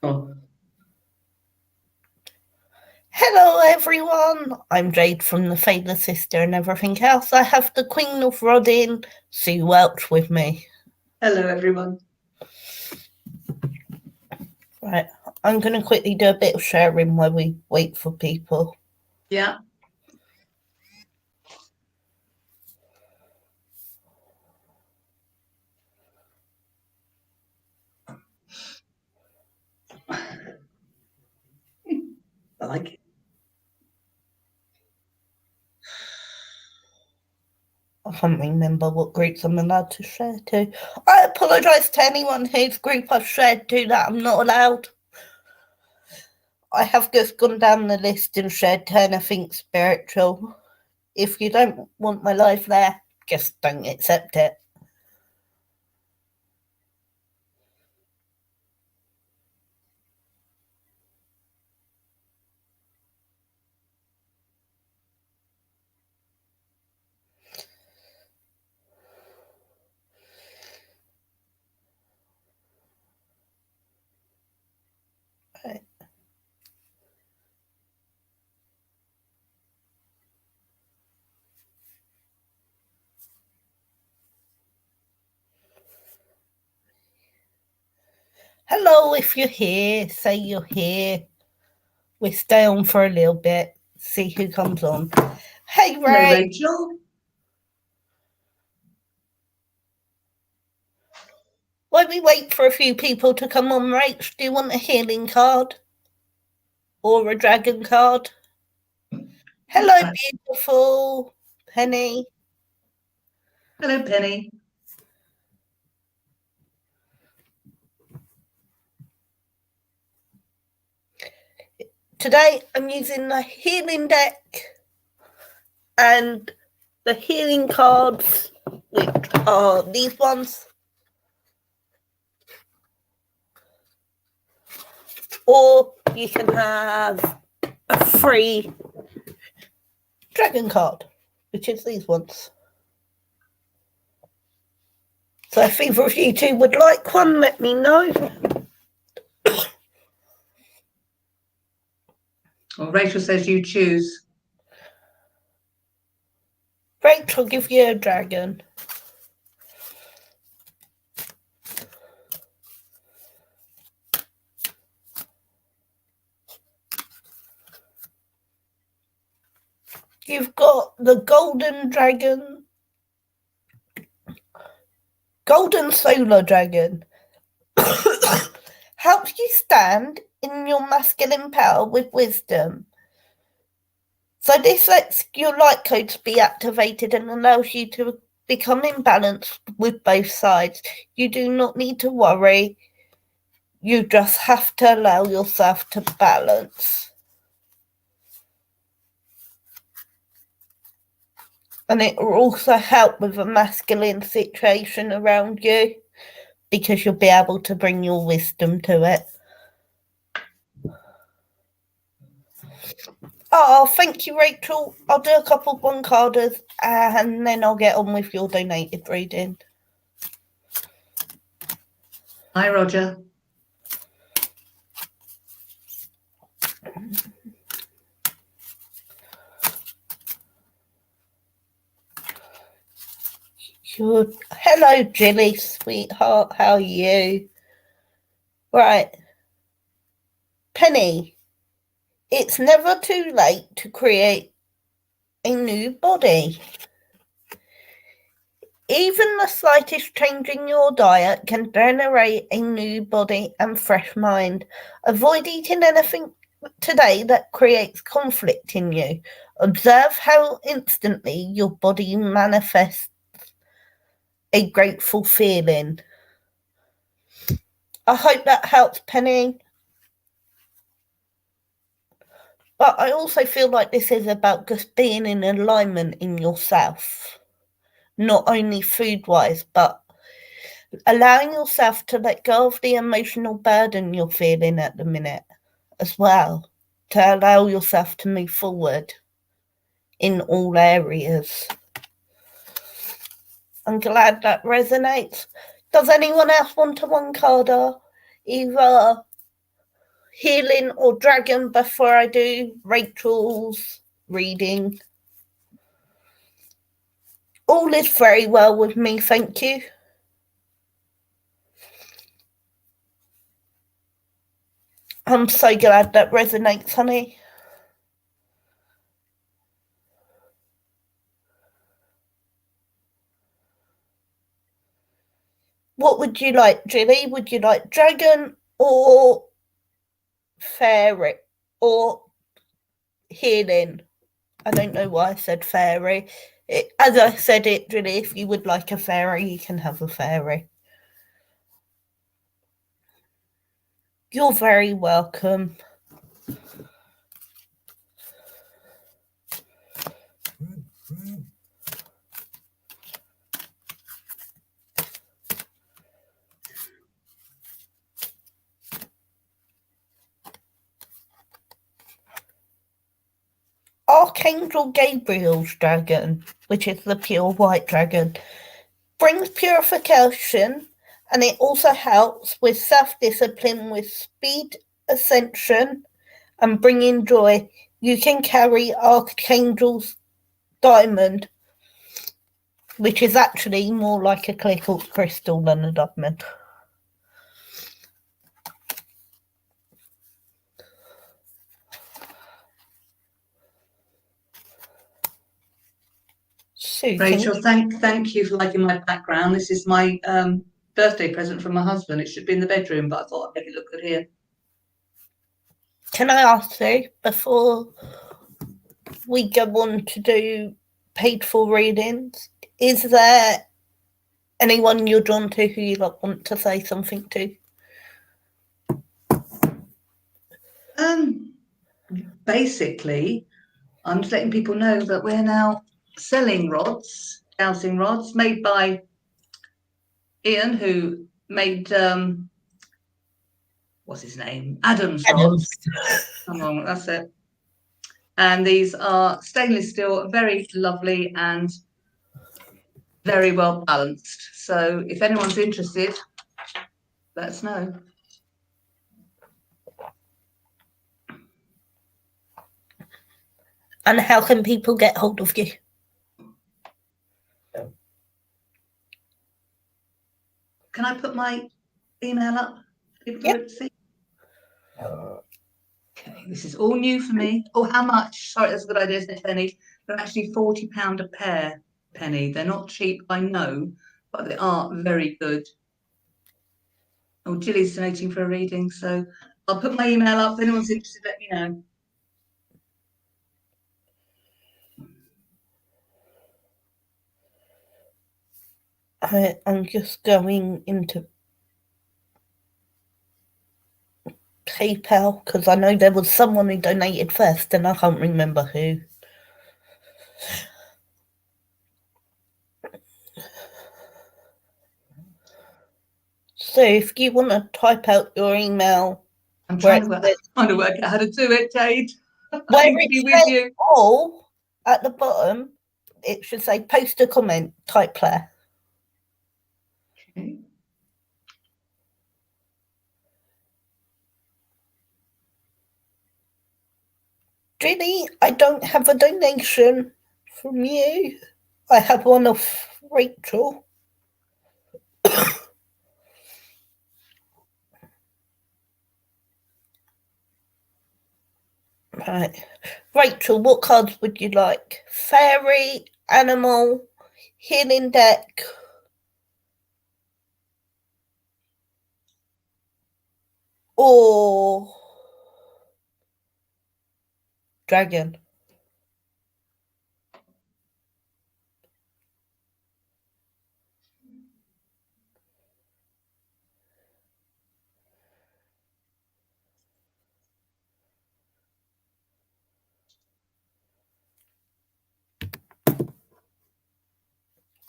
Oh. Hello everyone, I'm Jade from the Faithless Sister and everything else. I have the Queen of Rodin, Sue Welch, with me. Hello everyone. Right, I'm going to quickly do a bit of sharing while we wait for people. Yeah. I like it. I can't remember what groups I'm allowed to share to. I apologise to anyone whose group I've shared to that I'm not allowed. I have just gone down the list and shared to anything spiritual. If you don't want my life there, just don't accept it. Right. Hello, if you're here, say you're here. We stay on for a little bit, see who comes on. Hey, Ray. Hello, Rachel. While we wait for a few people to come on, Rach, do you want a healing card? Or a dragon card? Hello, beautiful Penny. Hello, Penny. Today I'm using the healing deck and the healing cards, which are these ones. Or you can have a free dragon card, which is these ones. So if either of you two would like one, let me know. Well, Rachel says you choose. Rachel will give you a dragon. You've got the golden dragon. Golden solar dragon. Helps you stand in your masculine power with wisdom. So this lets your light codes be activated and allows you to become in balance with both sides. You do not need to worry. You just have to allow yourself to balance. And it will also help with a masculine situation around you because you'll be able to bring your wisdom to it. Oh, thank you, Rachel. I'll do a couple of one-carders and then I'll get on with your donated reading. Hi, Roger. Sure. Hello, Jilly, sweetheart. How are you? Right. Penny, it's never too late to create a new body. Even the slightest change in your diet can generate a new body and fresh mind. Avoid eating anything today that creates conflict in you. Observe how instantly your body manifests a grateful feeling. I hope that helps, Penny. But I also feel like this is about just being in alignment in yourself. Not only food-wise, but allowing yourself to let go of the emotional burden you're feeling at the minute as well, to allow yourself to move forward in all areas. I'm glad that resonates. Does anyone else want a one-carder? Either healing or dragon before I do Rachel's reading? All is very well with me, thank you. I'm so glad that resonates, honey. What would you like, Jilly? Would you like dragon or fairy or healing? I don't know why I said fairy. As I said it, Jilly, if you would like a fairy, you can have a fairy. You're very welcome. Archangel Gabriel's dragon, which is the pure white dragon, brings purification, and it also helps with self-discipline, with speed, ascension, and bringing joy. You can carry Archangel's diamond, which is actually more like a clear quartz crystal than a diamond. Susan. Rachel, thank you for liking my background. This is my birthday present from my husband. It should be in the bedroom, but I thought I'd make it look good here. Can I ask you, before we go on to do paid for readings, is there anyone you're drawn to who you want to say something to? Basically, I'm just letting people know that we're now selling rods, dowsing rods, made by Ian, who made what's his name? Adam's rods. Come on, that's it. And these are stainless steel, very lovely and very well balanced. So if anyone's interested, let us know. And how can people get hold of you? Can I put my email up? Yep. Okay, this is all new for me. Oh, how much? Sorry, that's a good idea, isn't it, Penny? They're actually £40 a pair, Penny. They're not cheap, I know, but they are very good. Oh, Jilly's donating for a reading, so I'll put my email up. If anyone's interested, let me know. I'm just going into PayPal because I know there was someone who donated first and I can't remember who. So if you want to type out your email, I'm trying to work out how to do it, Jade. Where to be with you. All at the bottom, it should say post a comment, type Claire. Okay. Ginny, I don't have a donation from you. I have one of Rachel. Right. Rachel, what cards would you like? Fairy, animal, healing deck, or dragon?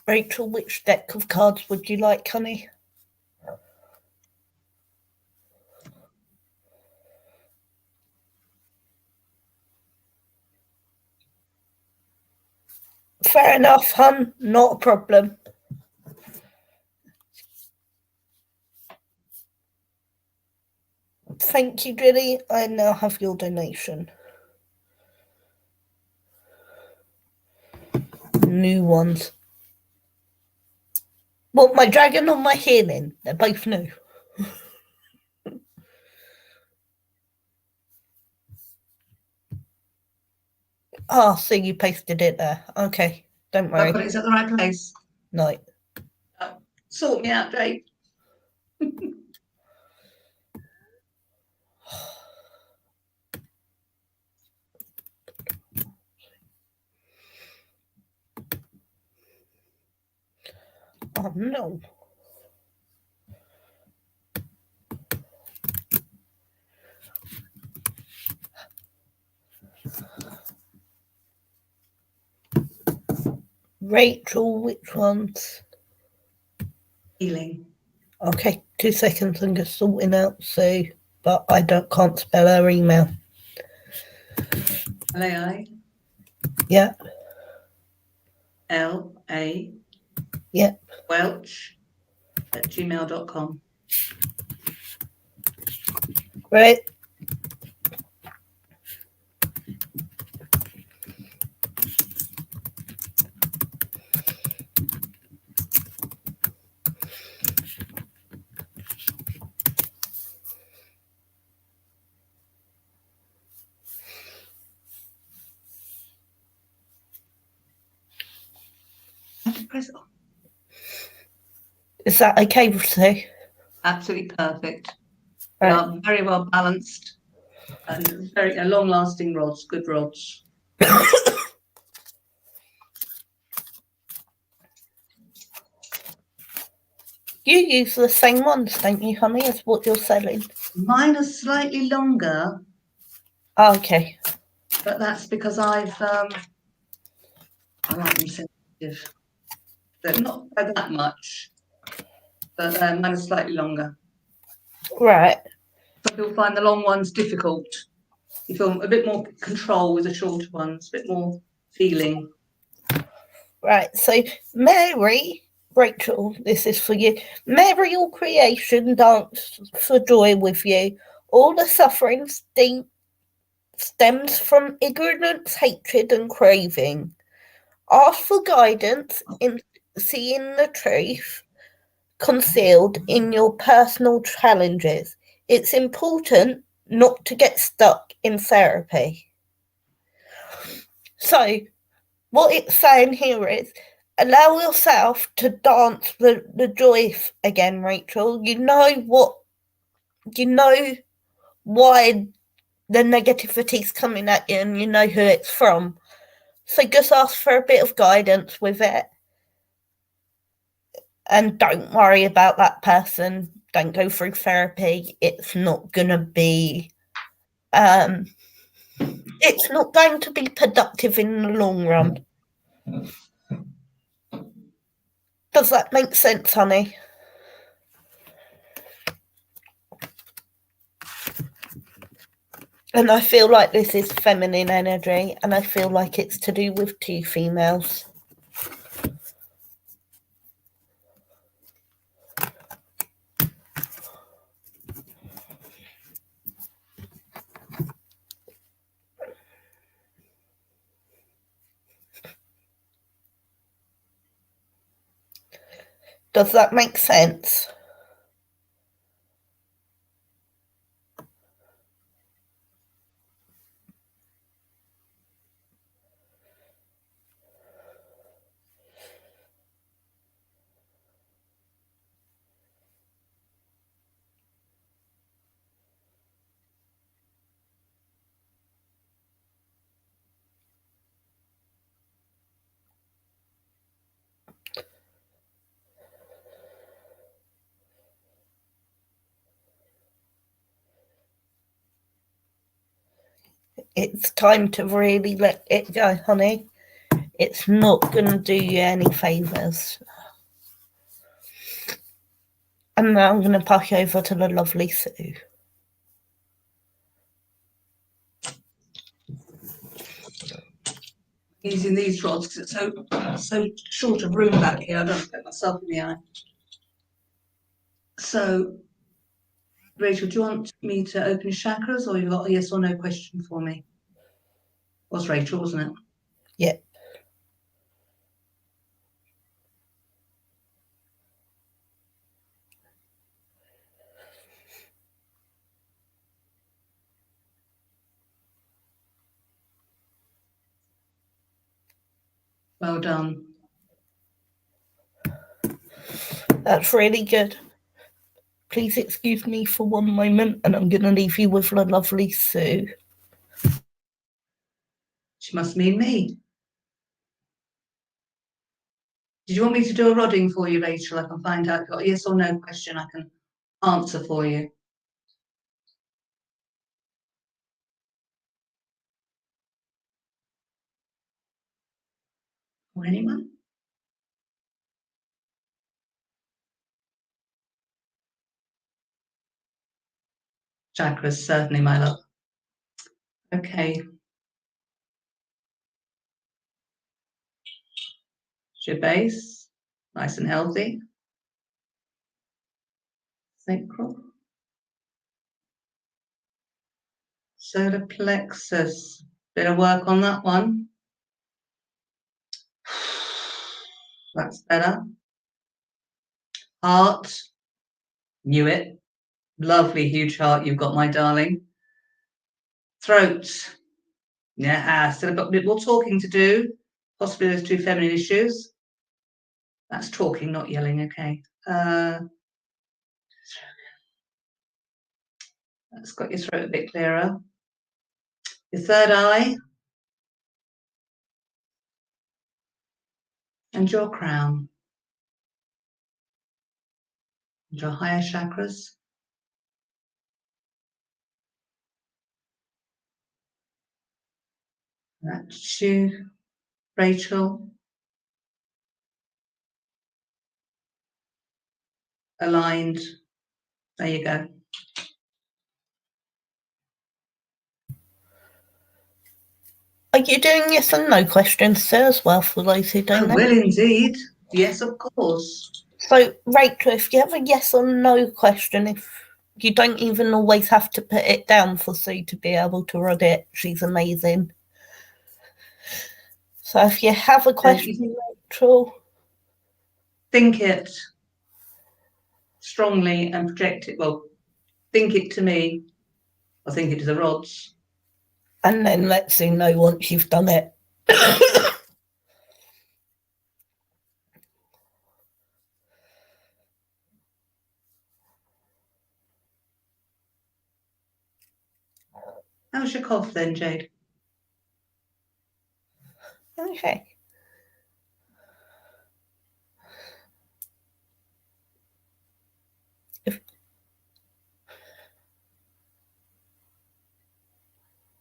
Rachel, which deck of cards would you like, honey? Fair enough, hun. Not a problem. Thank you, Jenny. I now have your donation. New ones. Well, my dragon or my healing? They're both new. Ah, so you pasted it there. Okay, don't worry. Is that the right place? No. Sort me out, Jake. Oh no. Rachel, which ones? Healing. Okay, 2 seconds. I'm just sorting out Sue, but I can't spell her email. Lai. Yeah. LA. Yeah. Welch at gmail.com. Right. Press on. Is that okay with Sue? Absolutely perfect. Right. Very well balanced and very long-lasting rods, good rods. You use the same ones, don't you, honey, as what you're selling? Mine are slightly longer. Oh, okay. But that's because I like them sensitive. They're not by that much, but mine are slightly longer. Right. Some people find the long ones difficult. You feel a bit more control with the shorter ones, a bit more feeling. Right. So, Mary, Rachel, this is for you. Mary, all creation dance for joy with you. All the suffering stems from ignorance, hatred, and craving. Ask for guidance in seeing the truth concealed in your personal challenges. It's important not to get stuck in therapy. So, what it's saying here is allow yourself to dance the joy again, Rachel. You know why the negativity's coming at you and you know who it's from. So just ask for a bit of guidance with it. And don't worry about that person. Don't go through therapy. It's not going to be productive in the long run. Does that make sense, honey? And I feel like this is feminine energy, and I feel like it's to do with 2 females. Does that make sense? It's time to really let it go, honey. It's not going to do you any favours. And now I'm going to pass you over to the lovely Sue. Using these rods because it's so short of room back here. I don't get myself in the eye. So Rachel, do you want me to open chakras, or you got a yes or no question for me? Was Rachel, wasn't it? Yeah. Well done. That's really good. Please excuse me for one moment, and I'm going to leave you with the lovely Sue. She must mean me. Did you want me to do a rodding for you, Rachel? I can find out if you've got a yes or no question I can answer for you. Or anyone? Chakras, certainly, my love. Okay. Your base, nice and healthy. Sacral. Solar plexus. Bit of work on that one. That's better. Heart. Knew it. Lovely, huge heart you've got, my darling. Throat. Yeah, still got a bit more talking to do. Possibly those two feminine issues. That's talking, not yelling, okay. That's got your throat a bit clearer. Your third eye. And your crown. And your higher chakras. That's you, Rachel. Aligned. There you go. Are you doing yes and no questions, Sue, as well, for those who don't I know? will indeed. Yes, of course. So, Rachel, if you have a yes or no question, if you don't even always have to put it down for Sue to be able to read it, she's amazing. So if you have a question, Rachel, Think it strongly and project it. Well, think it to me, or think it to the rods. and then let Sue know once you've done it. How's your cough then, Jade? Okay.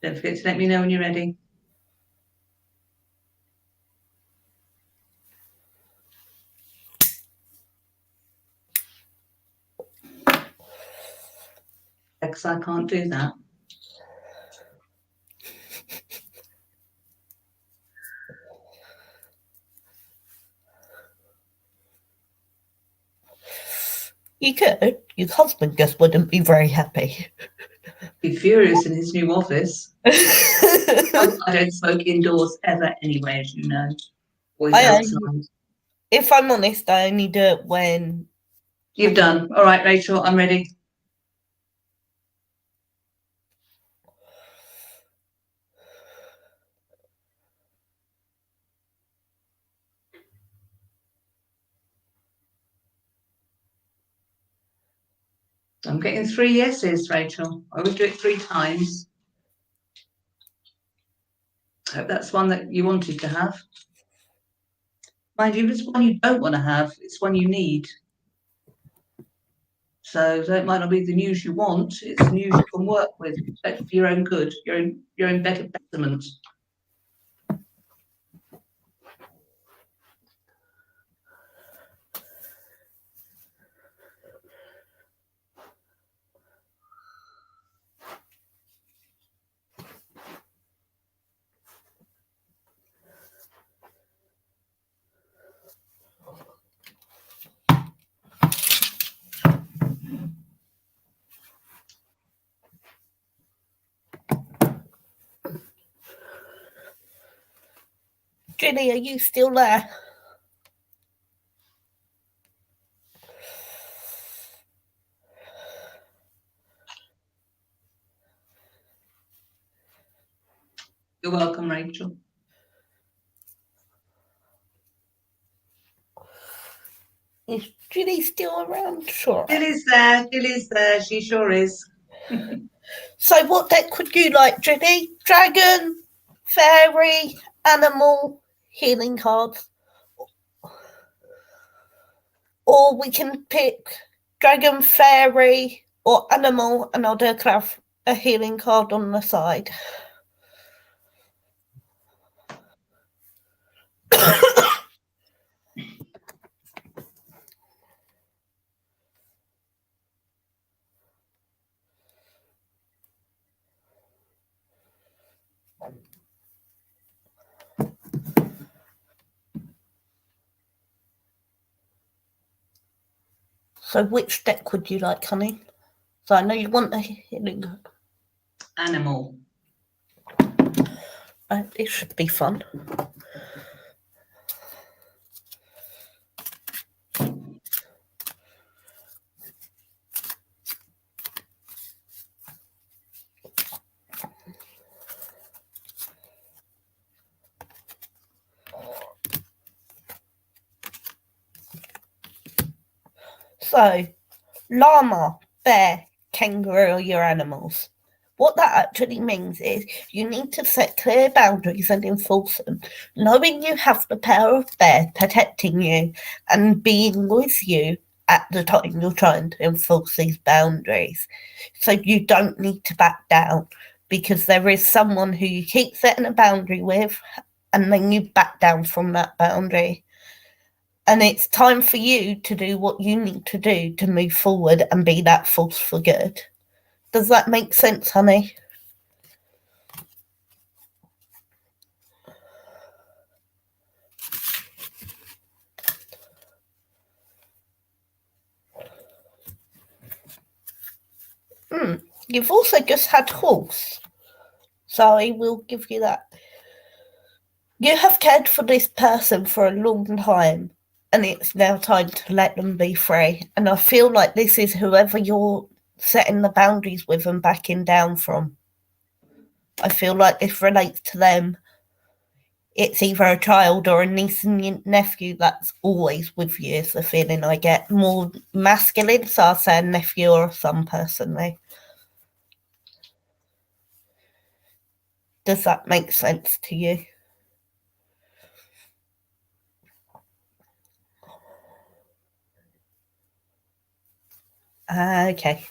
Don't forget to let me know when you're ready. Because I can't do that. You could. Your husband just wouldn't be very happy. Be furious in his new office. I don't smoke indoors ever anyway, as you know. Always outside. If I'm honest, I only do it when... You've done. All right, Rachel, I'm ready. I'm getting 3 yeses, Rachel. I always do it 3 times. I hope that's one that you wanted to have. Mind you, it's one you don't want to have. It's one you need. So that might not be the news you want. It's the news you can work with. That's for your own good, your own better betterment. Ginny, are you still there? You're welcome, Rachel. Is Ginny still around? Sure. Lily's there. Lily's there. She sure is. So what deck would you like, Ginny? Dragon, fairy, animal, healing cards. Or we can pick dragon, fairy, or animal, and I'll declare a healing card on the side. So which deck would you like, honey? So I know you want a healing card. Animal. It should be fun. So, llama, bear, kangaroo are your animals. What that actually means is you need to set clear boundaries and enforce them, knowing you have the power of bear protecting you and being with you at the time you're trying to enforce these boundaries. So you don't need to back down, because there is someone who you keep setting a boundary with and then you back down from that boundary. And it's time for you to do what you need to do to move forward and be that force for good. Does that make sense, honey? You've also just had horse, so I will give you that. You have cared for this person for a long time, and it's now time to let them be free. And I feel like this is whoever you're setting the boundaries with and backing down from. I feel like this relates to them. It's either a child or a niece and nephew that's always with you, is the feeling I get. More masculine, so I'll say a nephew or a son personally. Does that make sense to you? Okay.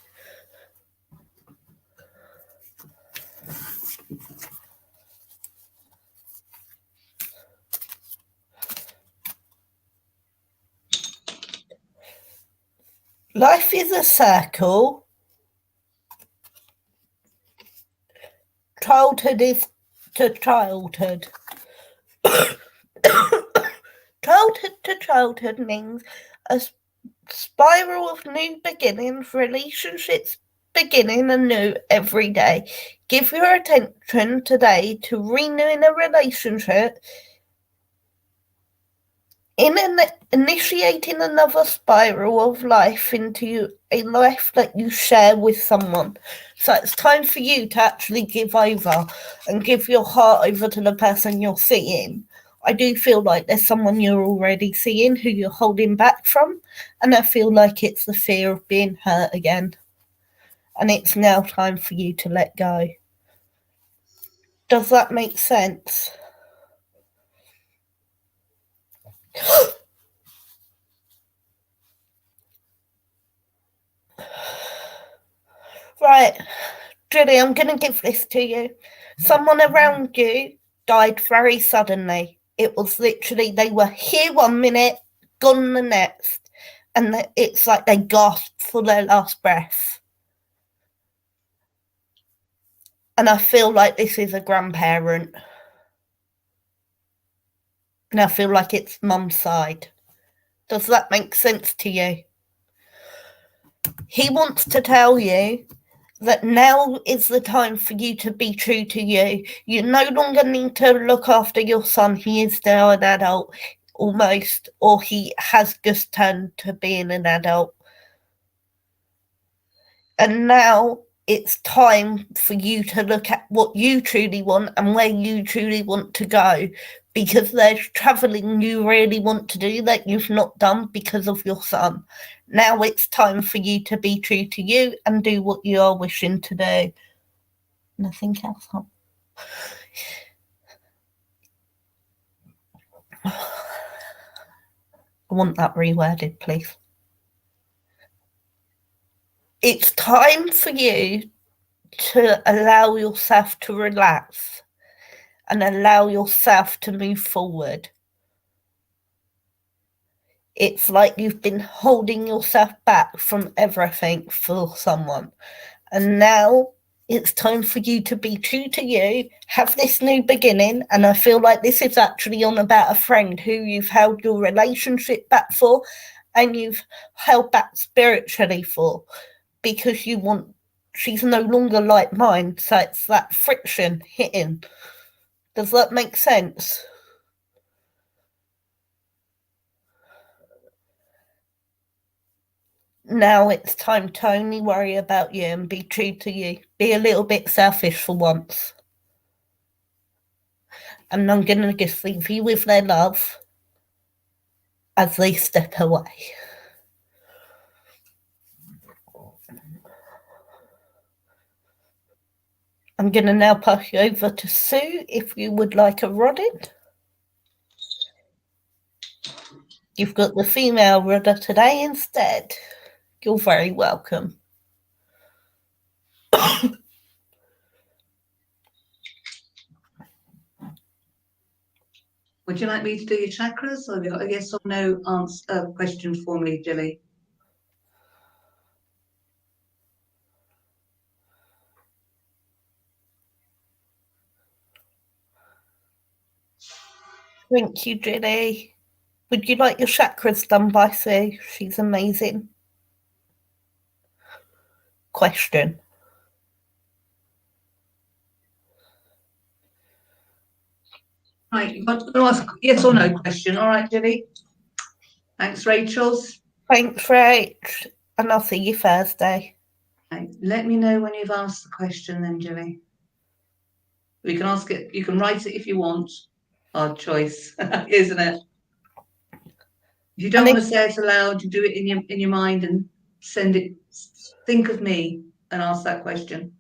Life is a circle. Childhood is to childhood. Childhood to childhood means a spiral of new beginnings, relationships beginning anew every day. Give your attention today to renewing a relationship, initiating another spiral of life into a life that you share with someone. So it's time for you to actually give over and give your heart over to the person you're seeing. I do feel like there's someone you're already seeing who you're holding back from, and I feel like it's the fear of being hurt again. And it's now time for you to let go. Does that make sense? Right, Julie, I'm going to give this to you. Someone around you died very suddenly. It was literally, they were here 1 minute, gone the next. And it's like they gasped for their last breath. And I feel like this is a grandparent. And I feel like it's mum's side. Does that make sense to you? He wants to tell you that now is the time for you to be true to you. You no longer need to look after your son. He is now an adult, almost, or he has just turned to being an adult. And now it's time for you to look at what you truly want and where you truly want to go, because there's travelling you really want to do that you've not done because of your son. Now it's time for you to be true to you and do what you are wishing to do. Nothing else. I want that reworded, please. It's time for you to allow yourself to relax and allow yourself to move forward. It's like you've been holding yourself back from everything for someone. And now it's time for you to be true to you, have this new beginning. And I feel like this is actually on about a friend who you've held your relationship back for and you've held back spiritually for, because she's no longer like mine. So it's that friction hitting. Does that make sense? Now it's time to only worry about you and be true to you. Be a little bit selfish for once. And I'm going to just leave you with their love as they step away. I'm going to now pass you over to Sue if you would like a Rodin. You've got the female rudder today instead. You're very welcome. Would you like me to do your chakras, or have you got a yes or no answer question for me, Jilly? Thank you, Jilly. Would you like your chakras done by Sue? She's amazing. Question. Right, you've got to ask yes or no question. All right, Jilly. Thanks, Rachel's. Thanks, Rach. And I'll see you Thursday. Okay. Let me know when you've asked the question then, Jilly. We can ask it, you can write it if you want. Hard choice, isn't it? If you don't want to say it aloud, you do it in your mind and send it. Think of me and ask that question.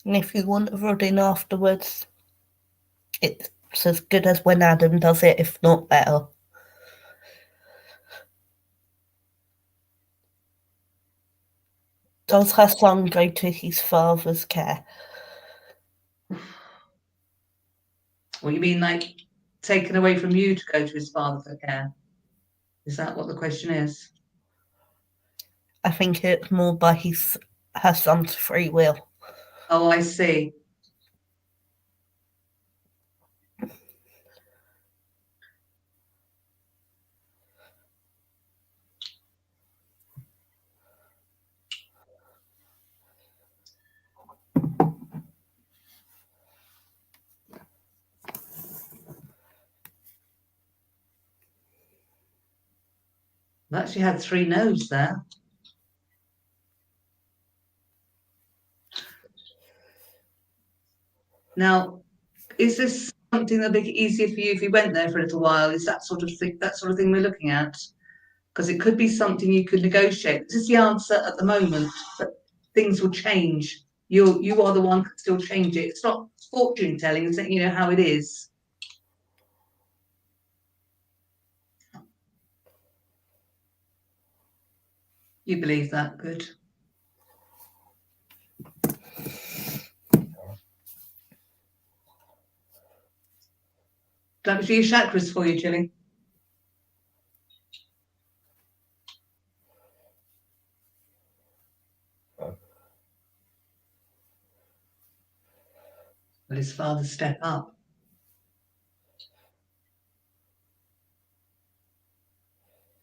And if you want a Rodin afterwards, it's as good as when Adam does it, if not better. Does her son go to his father's care? Well, you mean like taken away from you to go to his father for care? Is that what the question is? I think it's more by her son's free will. Oh, I see. I've actually had 3 no's there. Now, is this something that'd make it easier for you if you went there for a little while? Is that sort of thing we're looking at? Because it could be something you could negotiate. This is the answer at the moment, but things will change. You are the one who can still change it. It's not fortune telling, it's you know how it is. You believe that, good. Do I do your chakras for you, Jilly? Will his father step up?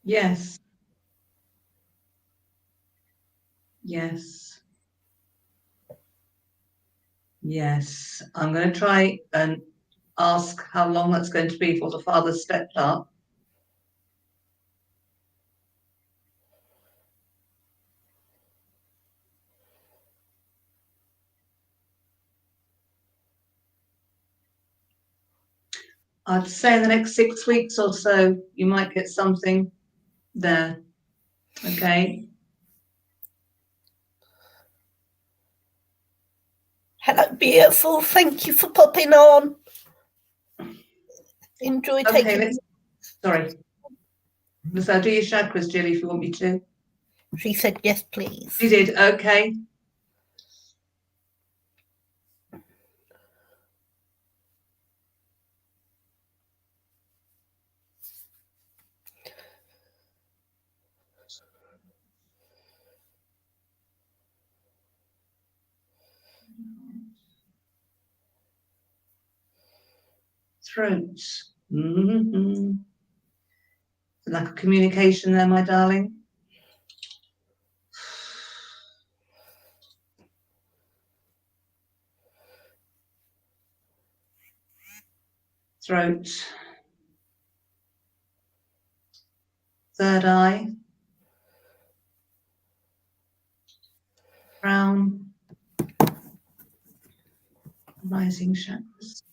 Yes. Yes. Yes. I'm going to try and ask how long that's going to be before the father stepped up. I'd say in the next 6 weeks or so, you might get something there. Okay. Hello, beautiful. Thank you for popping on. Enjoy Okay, taking. Sorry. So I'll do your chakras, Jill, if you want me to. She said yes, please. You did. Okay. Throat. Mm-hmm. Lack of communication there, my darling. Throat. Third eye. Crown. Rising chakras.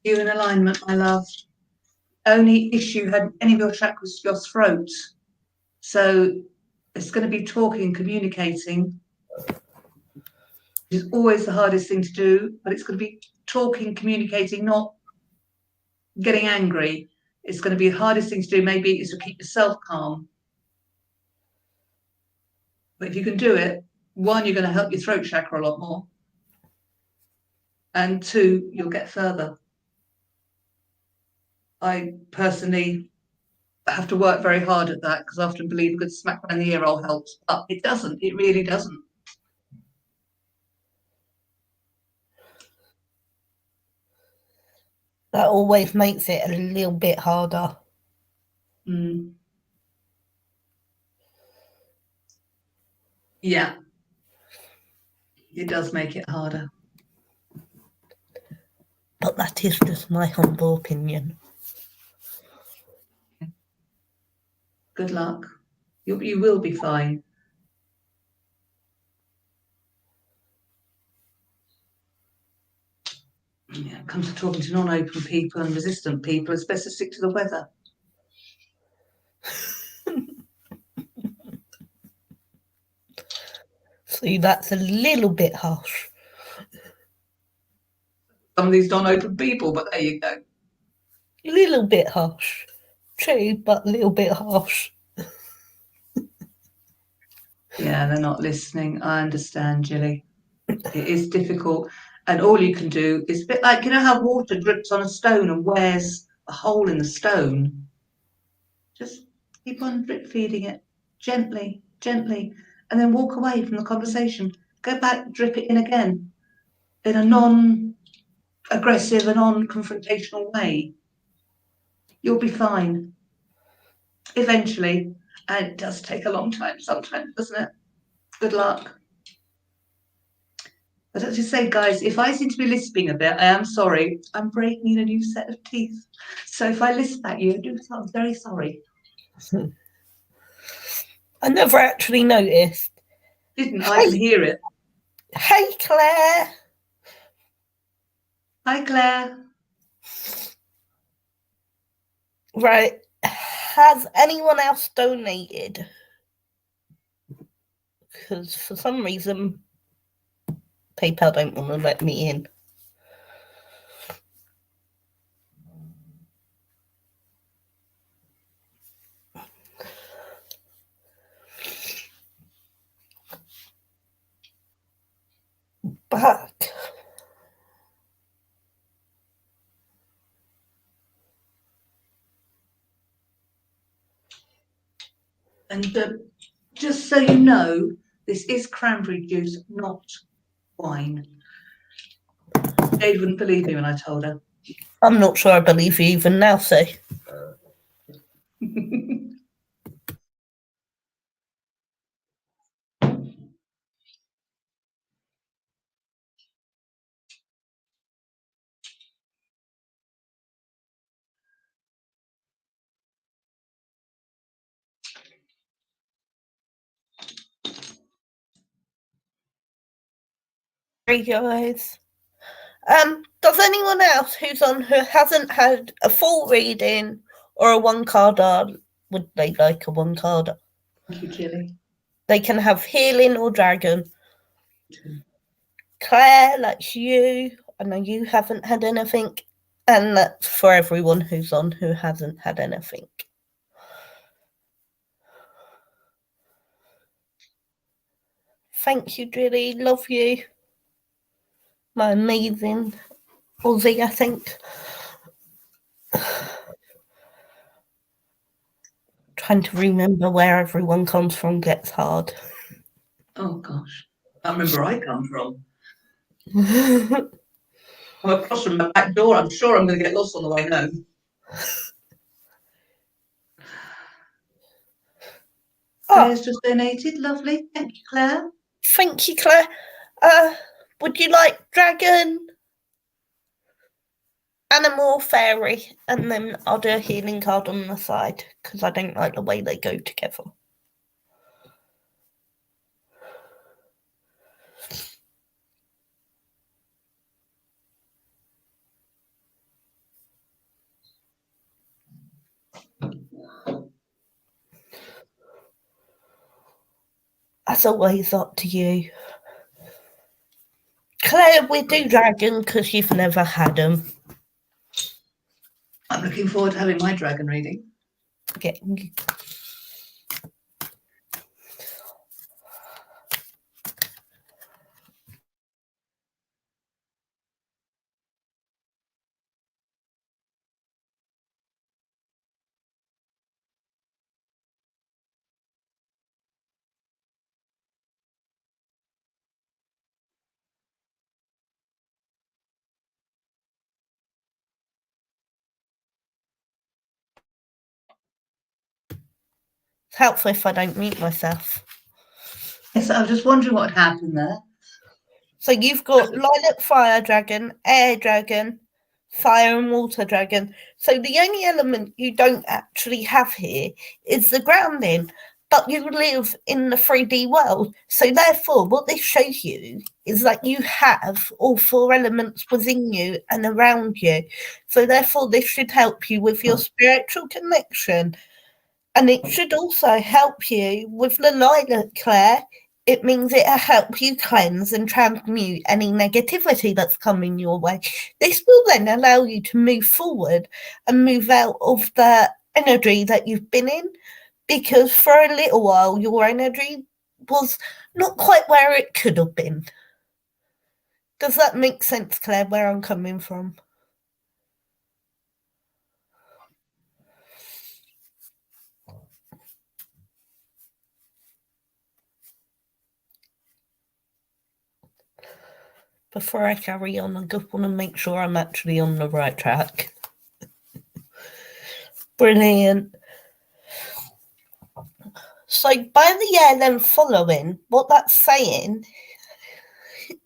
You in alignment, my love. Only issue had any of your chakras, your throat. So it's going to be talking, communicating. It's always the hardest thing to do, but it's going to be talking, communicating, not getting angry. It's going to be the hardest thing to do, maybe, is to keep yourself calm. But if you can do it, one, you're going to help your throat chakra a lot more. And two, you'll get further. I personally have to work very hard at that because I often believe a good smack around the ear hole helps, but it doesn't. It really doesn't. That always makes it a little bit harder. Mm. Yeah. It does make it harder. But that is just my humble opinion. Good luck. You will be fine. Yeah, it comes to talking to non-open people and resistant people, it's best to stick to the weather. See, that's a little bit harsh. Some of these non-open people, but there you go. A little bit harsh. True, but a little bit harsh. Yeah, they're not listening. I understand, Jilly. It is difficult. And all you can do is a bit like, you know how water drips on a stone and wears a hole in the stone? Just keep on drip feeding it gently, gently, and then walk away from the conversation. Go back, drip it in again in a non-aggressive and non-confrontational way. You'll be fine. Eventually. And it does take a long time sometimes, doesn't it? Good luck. But as you say, guys, if I seem to be lisping a bit, I am sorry. I'm breaking in a new set of teeth. So if I lisp at you, I'm very sorry. I never actually noticed. Didn't I? Can hear it. Hey, Claire. Hi, Claire. Right. Has anyone else donated? Because for some reason, PayPal don't want to let me in. But And just so you know, this is cranberry juice, not wine. Jade wouldn't believe me when I told her. I'm not sure I believe you even now, so. Sorry, guys. Does anyone else who's on who hasn't had a full reading or a one-carder, would they like a one-carder? Thank you, Tilly. They can have healing or dragon. Claire, that's you. I know you haven't had anything. And that's for everyone who's on who hasn't had anything. Thank you, Julie. Love you. My amazing Aussie, I think. Trying to remember where everyone comes from gets hard. Oh gosh, I remember where I come from. I'm across from my back door. I'm sure I'm going to get lost on the way home. Claire's just donated. Lovely. Thank you, Claire. Thank you, Claire. Would you like dragon, animal, fairy? And then I'll do a healing card on the side because I don't like the way they go together. That's always up to you. Claire, we do dragon because you've never had them. I'm looking forward to having my dragon reading. Okay. It's helpful if I don't mute myself. Yes, I was just wondering what happened there. So you've got lilac fire dragon, air dragon, fire and water dragon. So the only element you don't actually have here is the grounding, but you live in the 3D world. So therefore, what this shows you is that you have all four elements within you and around you. So therefore, this should help you with your spiritual connection. And it should also help you with the lilac, Claire. It means it'll help you cleanse and transmute any negativity that's coming your way. This will then allow you to move forward and move out of the energy that you've been in, because for a little while your energy was not quite where it could have been. Does that make sense, Claire, where I'm coming from? Before I carry on, I just want to make sure I'm actually on the right track. Brilliant. So by the year then following, what that's saying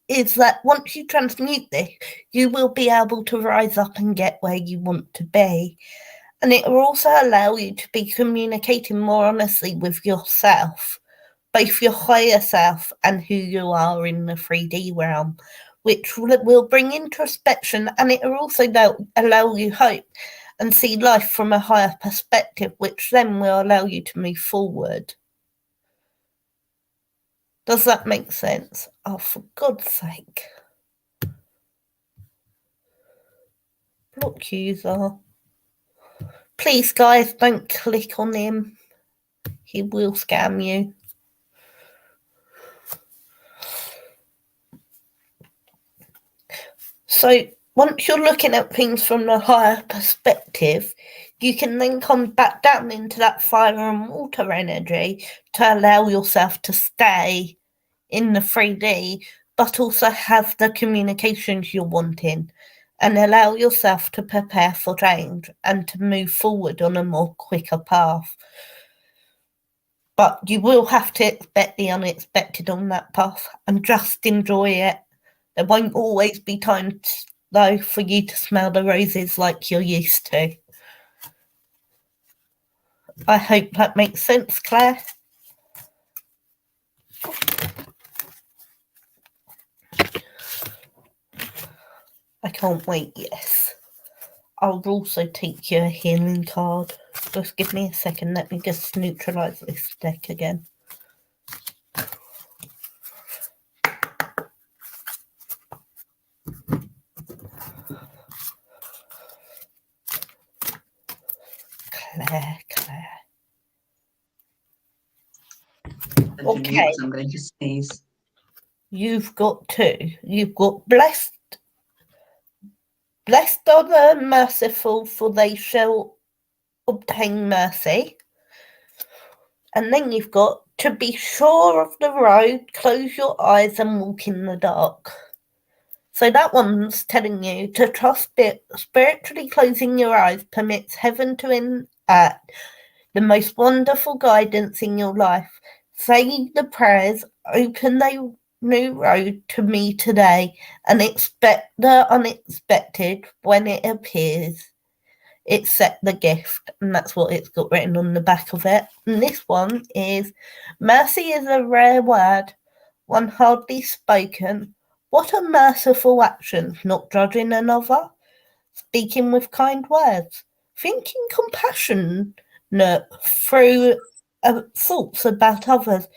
is that once you transmute this, you will be able to rise up and get where you want to be. And it will also allow you to be communicating more honestly with yourself, both your higher self and who you are in the 3D realm, which will bring introspection, and it will also allow you hope and see life from a higher perspective, which then will allow you to move forward. Does that make sense? Oh, for God's sake. Block user. Please, guys, don't click on him. He will scam you. So once you're looking at things from the higher perspective, you can then come back down into that fire and water energy to allow yourself to stay in the 3D, but also have the communications you're wanting. and allow yourself to prepare for change and to move forward on a more quicker path. But you will have to expect the unexpected on that path and just enjoy it. There won't always be time, though, for you to smell the roses like you're used to. I hope that makes sense, Claire. I can't wait, yes. I'll also take you a healing card. Just give me a second, let me just neutralise this deck again. Claire. Okay. I'm going to sneeze. You've got two. You've got blessed. Blessed are the merciful, for they shall obtain mercy. And then you've got to be sure of the road, close your eyes and walk in the dark. So that one's telling you to trust it. Spiritually closing your eyes permits heaven to enact the most wonderful guidance in your life. Say the prayers, open the new road to me today, and expect the unexpected when it appears. Accept the gift, and that's what it's got written on the back of it. And this one is, mercy is a rare word, one hardly spoken. What a merciful action, not judging another, speaking with kind words, thinking compassion through thoughts about others.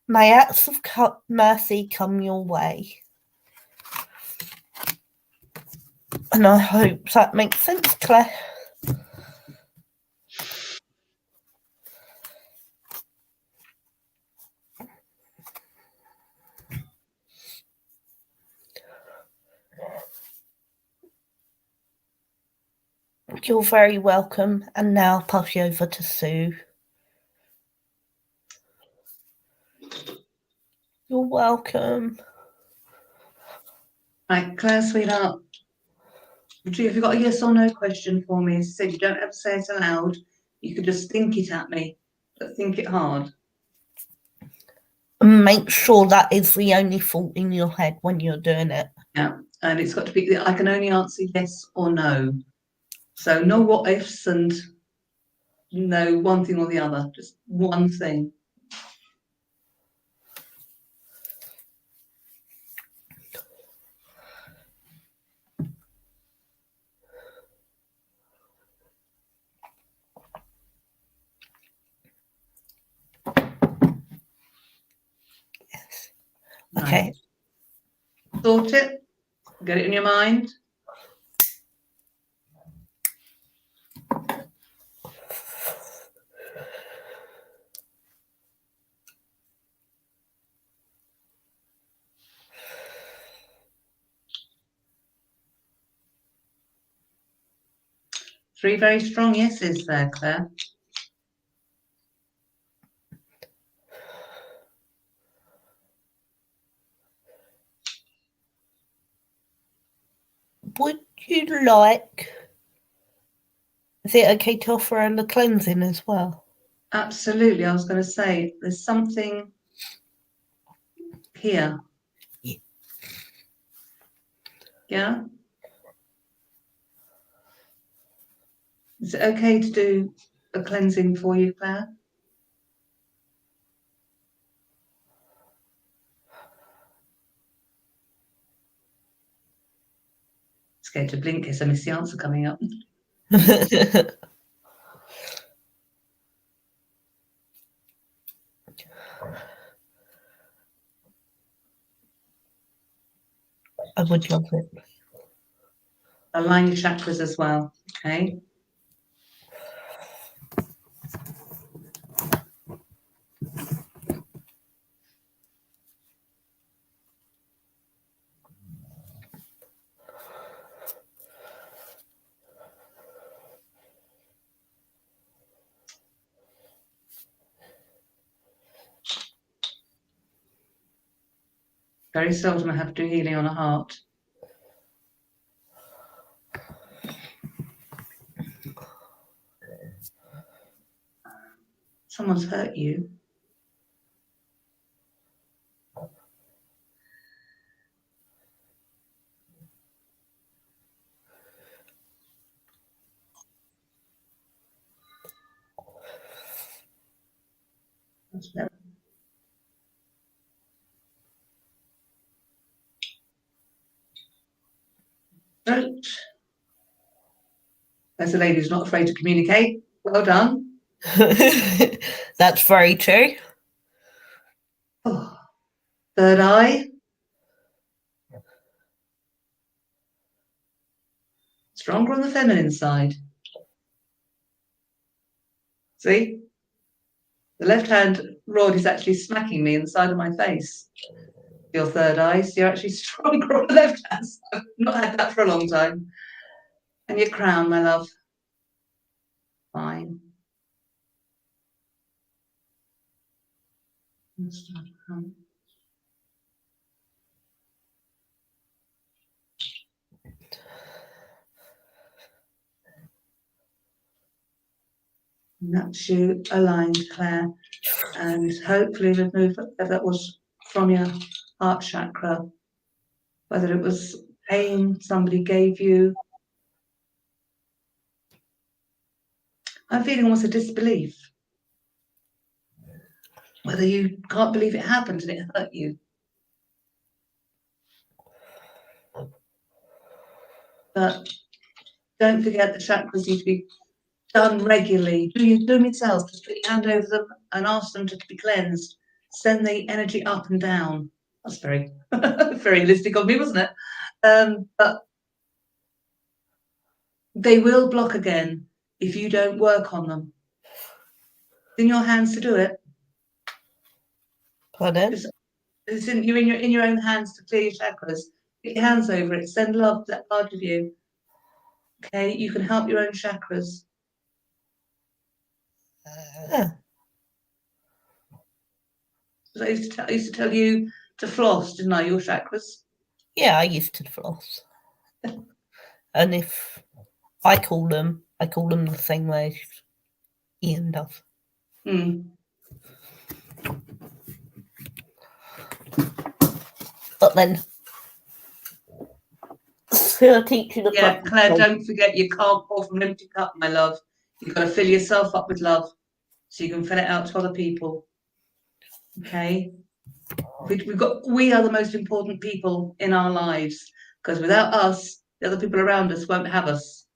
May acts of mercy come your way. And I hope that makes sense, Claire. You're very welcome. And now I'll pass you over to Sue. You're welcome. Right, Claire, sweetheart. Have you got a yes or no question for me? So you don't have to say it aloud. You could just think it at me, but think it hard. Make sure that is the only thought in your head when you're doing it. Yeah, and it's got to be, I can only answer yes or no. So no what ifs and no one thing or the other, just one thing. Yes. Right. Okay. Sort it, get it in your mind. Three very strong yeses there, Claire. Would you like, is it okay to offer on the cleansing as well? Absolutely. I was going to say there's something here. Yeah. Is it okay to do a cleansing for you, Claire? Scared to blink because I miss the answer coming up. I would love it. Align your chakras as well, okay? Very seldom I have to do healing on a heart. Someone's hurt you. Right. There's a lady who's not afraid to communicate. Well done. That's very true. Oh. Third eye. Stronger on the feminine side. See? The left hand rod is actually smacking me in the side of my face. Your third eye, so you're actually stronger on the left hand side. I've not had that for a long time. And your crown, my love. Fine. And that's you aligned, Claire. And hopefully remove whatever that was from your heart chakra. Whether it was pain somebody gave you. I'm feeling almost a disbelief. Whether you can't believe it happened and it hurt you. But don't forget the chakras need to be done regularly. Do them yourself. Just put your hand over them and ask them to be cleansed. Send the energy up and down. That's very, very holistic of me, wasn't it? But they will block again if you don't work on them. It's in your hands to do it. Pardon? You're in your own hands to clear your chakras. Put your hands over it. Send love to that part of you. Okay, you can help your own chakras. I used to tell you to floss, didn't I? Your chakras. Yeah, I used to floss. And if I call them the same way as Ian does. But then, still teaching the Yeah, Claire, don't forget you can't pour from an empty cup, my love. You've got to fill yourself up with love so you can fill it out to other people. Okay? We are the most important people in our lives because without us, the other people around us won't have us.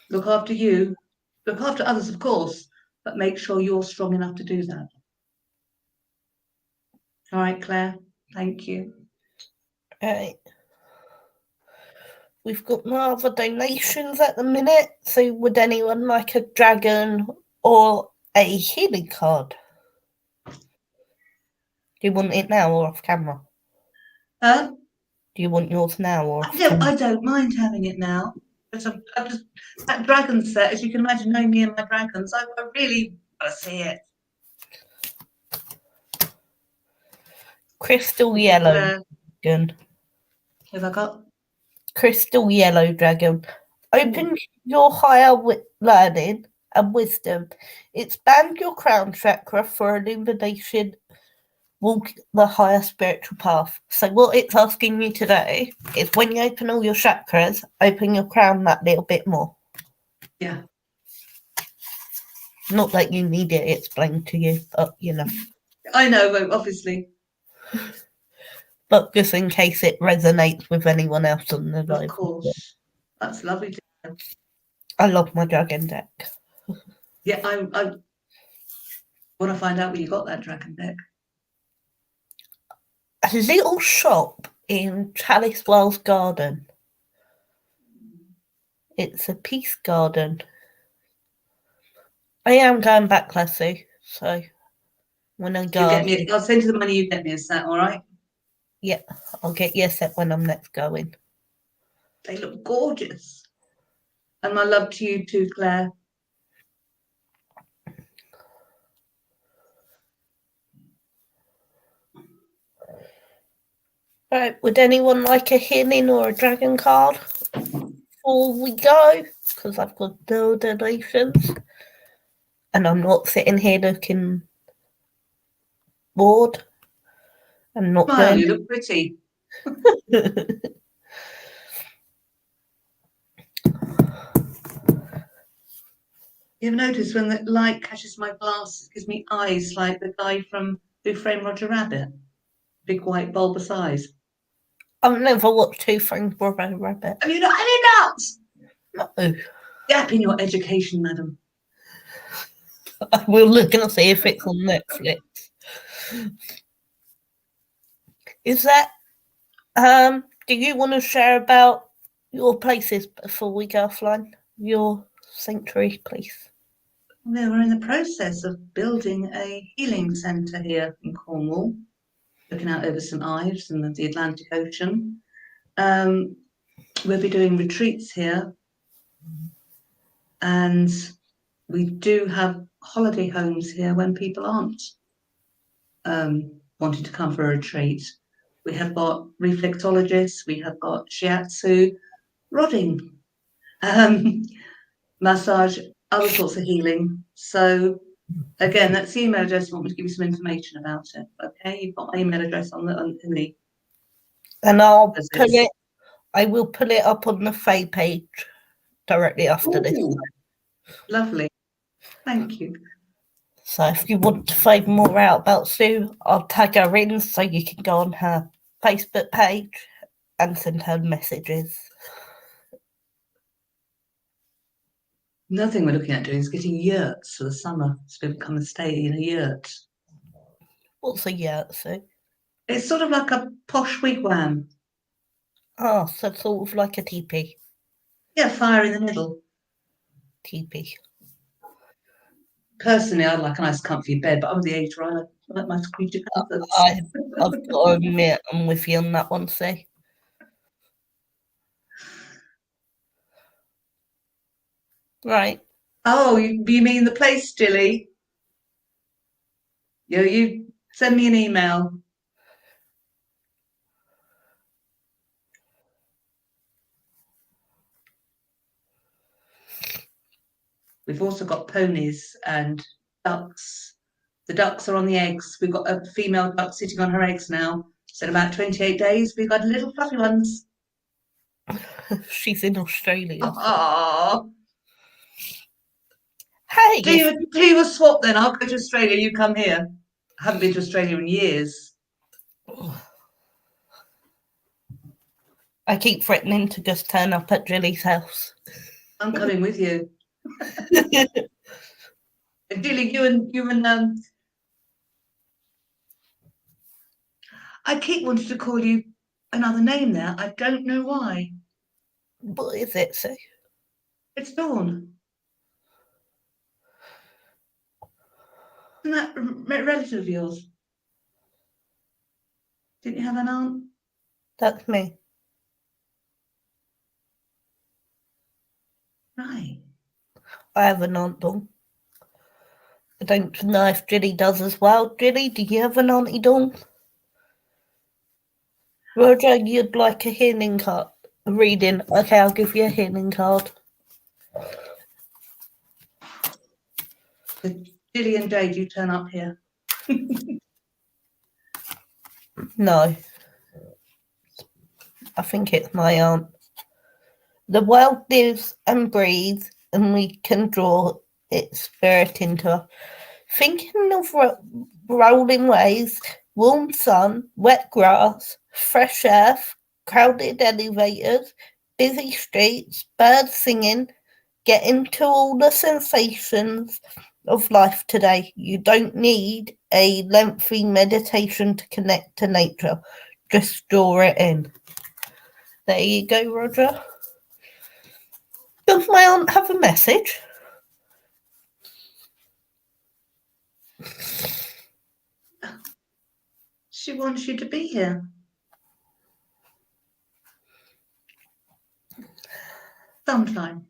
Look after you. Look after others, of course, but make sure you're strong enough to do that. All right, Claire. Thank you. Right. We've got no other donations at the minute, so would anyone like a dragon or a healing card? Do you want it now or off camera? Huh? Do you want yours now or off camera? I don't mind having it now. But I just that dragon set, as you can imagine, knowing me and my dragons, I really want to see it. Crystal yellow dragon. Have I got? Crystal yellow dragon. Open your higher learning and wisdom. Expand your crown chakra for illumination. Walk the higher spiritual path. So what it's asking you today is when you open all your chakras, open your crown that little bit more. Yeah. Not that you need it explained to you, but you know. I know, obviously. But just in case it resonates with anyone else on the live. Of course. That's lovely. I love my dragon deck. Yeah, I want to find out where you got that dragon deck. A little shop in Chalice Wells Garden. It's a peace garden. I am going back, Lassie, so when I go... I'll send you the money, you get me a set, all right? Yeah, I'll get you a set when I'm next going. They look gorgeous. And my love to you too, Claire. Right, would anyone like a healing or a dragon card before we go? Because I've got no donations. and I'm not sitting here looking bored and not Smile, you doing look pretty. it. You ever notice when the light catches my glasses, it gives me eyes like the guy from Who Framed Roger Rabbit? Big white bulbous eyes. I've never watched Who Framed Roger Rabbit. Have you not had it nuts? No. Gap in your education, madam. I will look and see if it's on Netflix. Is that do you want to share about your places before we go offline? Your sanctuary place? No, we're in the process of building a healing centre here in Cornwall, looking out over St Ives and the Atlantic Ocean. We'll be doing retreats here, and we do have holiday homes here when people aren't wanting to come for a retreat. We have got reflexologists, we have got shiatsu, rodding, massage, other sorts of healing. So again, that's the email address. I want me to give you some information about it. Okay, you've got my email address on the And I'll That's put it. it. I will put it up on the Faye page directly after this. Ooh, lovely. Thank you. So if you want to find more out about Sue, I'll tag her in so you can go on her Facebook page and send her messages. Another thing we're looking at doing is getting yurts for the summer, so people come and stay in a yurt. What's a yurt, Sue? It's sort of like a posh wigwam. Oh, so sort of like a teepee. Yeah, fire in the middle. Teepee. Personally, I'd like a nice comfy bed, but I'm the age where I like my creature comforts. I've got to admit, I'm with you on that one, Sue. Right. Oh, you mean the place, Jilly? You send me an email. We've also got ponies and ducks. The ducks are on the eggs. We've got a female duck sitting on her eggs now. So in about 28 days, we've got little fluffy ones. She's in Australia. Aww. Hey! Do you a swap then? I'll go to Australia, you come here. I haven't been to Australia in years. I keep threatening to just turn up at Jilly's house. I'm coming with you. Jilly, you and I keep wanting to call you another name there. I don't know why. What is it, Sue? It's Dawn. Isn't that a relative of yours? Didn't you have an aunt? That's me. Right. I have an aunt, Dawn. I don't know if Jilly does as well. Jilly, do you have an auntie, Dawn? Roger, you'd like a healing card? A reading? Okay, I'll give you a healing card. Jilly and Jade, you turn up here. No. I think it's my aunt. The world lives and breathes, and we can draw its spirit into her. Thinking of rolling waves, warm sun, wet grass, fresh earth, crowded elevators, busy streets, birds singing, get into all the sensations of life today. You don't need a lengthy meditation to connect to nature. Just draw it in. There you go, Roger. Does my aunt have a message? She wants you to be here. Sometime.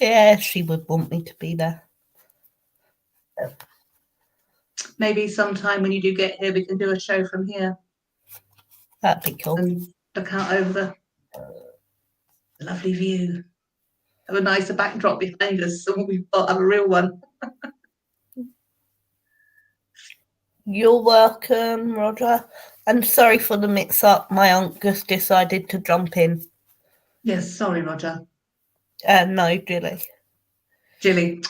Yeah, she would want me to be there. Maybe sometime when you do get here, we can do a show from here That'd be cool. and look out over the lovely view. have a nicer backdrop behind us, so we've got have a real one. You're welcome, Roger. And sorry for the mix-up. My aunt just decided to jump in. Yes, sorry, Roger. No, Jilly. Jilly.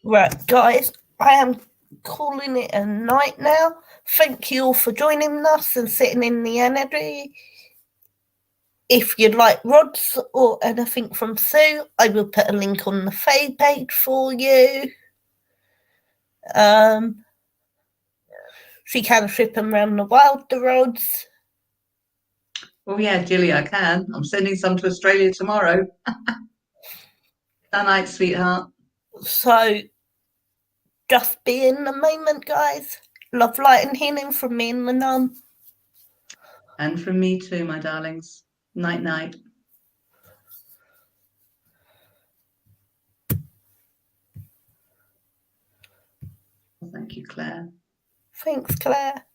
Right, guys, I am calling it a night now. Thank you all for joining us and sitting in the energy. If you'd like rods or anything from Sue, I will put a link on the Faye page for you. She can ship them around the wild, the rods. Oh yeah, Jilly, I can. I'm sending some to Australia tomorrow. That night, sweetheart. So just be in the moment, guys. Love, light and healing from me and my mum. And from me too, my darlings. Night, night. Thank you, Claire. Thanks, Claire.